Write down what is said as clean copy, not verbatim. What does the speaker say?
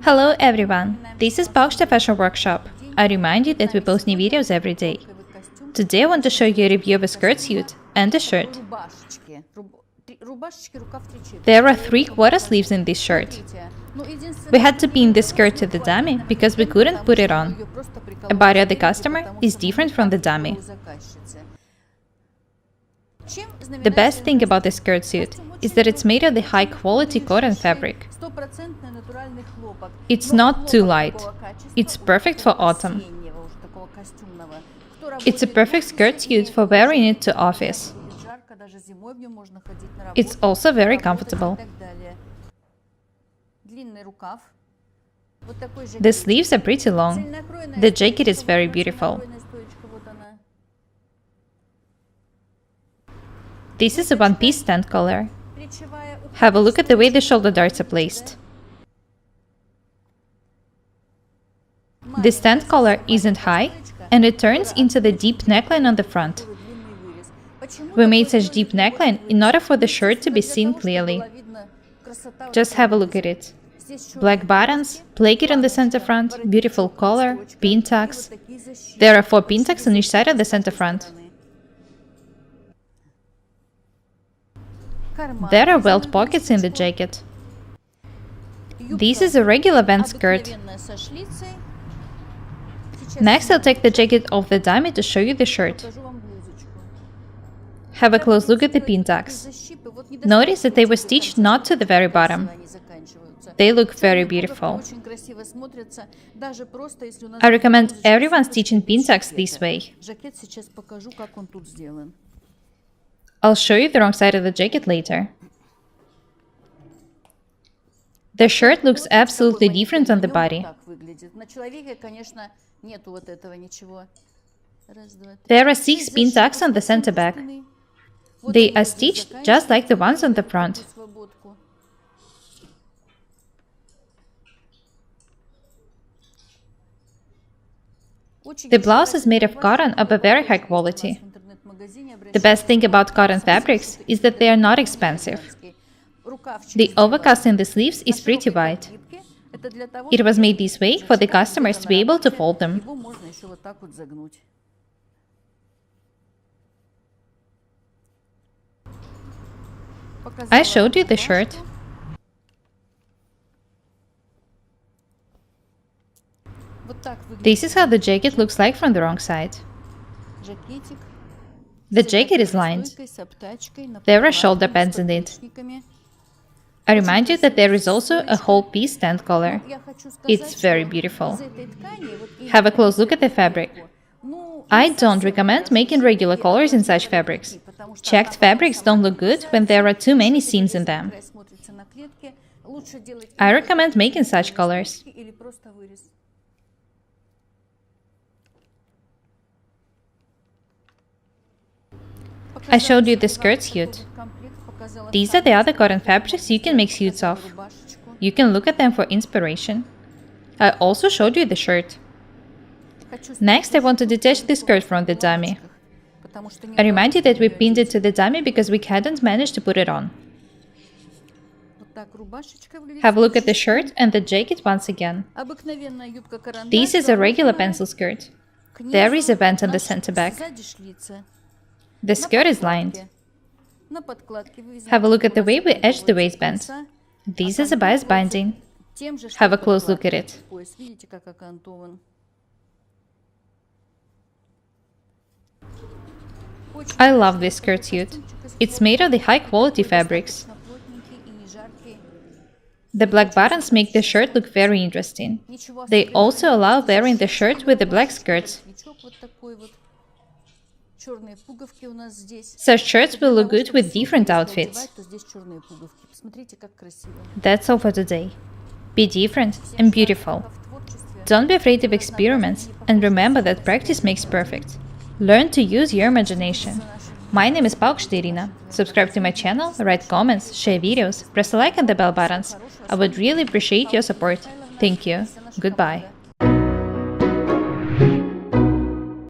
Hello everyone, this is Paukšte Fashion Workshop. I remind you that we post new videos every day. Today I want to show you a review of a skirt suit and a shirt. There are 3/4 sleeves in this shirt. We had to pin the skirt to the dummy because we couldn't put it on. The body of the customer is different from the dummy. The best thing about the skirt suit is that it's made of the high-quality cotton fabric. It's not too light. It's perfect for autumn. It's a perfect skirt suit for wearing it to office. It's also very comfortable. The sleeves are pretty long. The jacket is very beautiful. This is a one-piece stand collar. Have a look at the way the shoulder darts are placed. The stand collar isn't high, and it turns into the deep neckline on the front. We made such deep neckline in order for the shirt to be seen clearly. Just have a look at it. Black buttons, placket on the center front, beautiful collar, pintucks. There are 4 pintucks on each side of the center front. There are welt pockets in the jacket. This is a regular band skirt. Next, I'll take the jacket off the dummy to show you the shirt. Have a close look at the pintucks. Notice that they were stitched not to the very bottom. They look very beautiful. I recommend everyone stitching pintucks this way. I'll show you the wrong side of the jacket later. The shirt looks absolutely different on the body. There are 6 pintucks on the center back. They are stitched just like the ones on the front. The blouse is made of cotton of a very high quality. The best thing about cotton fabrics is that they are not expensive. The overcast in the sleeves is pretty wide. It was made this way for the customers to be able to fold them. I showed you the shirt. This is how the jacket looks like from the wrong side. The jacket is lined. There are shoulder pads in it. I remind you that there is also a whole piece stand collar. It's very beautiful. Have a close look at the fabric. I don't recommend making regular collars in such fabrics. Checked fabrics don't look good when there are too many seams in them. I recommend making such collars. I showed you the skirt suit. These are the other cotton fabrics you can make suits of. You can look at them for inspiration. I also showed you the shirt. Next, I want to detach the skirt from the dummy. I remind you that we pinned it to the dummy because we hadn't managed to put it on. Have a look at the shirt and the jacket once again. This is a regular pencil skirt. There is a vent on the center back. The skirt is lined. Have a look at the way we edged the waistband. This is a bias binding. Have a close look at it. I love this skirt suit. It's made of the high-quality fabrics. The black buttons make the shirt look very interesting. They also allow wearing the shirt with the black skirts. Such shirts will look good with different outfits. That's all for today. Be different and beautiful. Don't be afraid of experiments, and remember that practice makes perfect. Learn to use your imagination. My name is Paukšte Irina. Subscribe to my channel, write comments, share videos, press the like and the bell buttons. I would really appreciate your support. Thank you. Goodbye.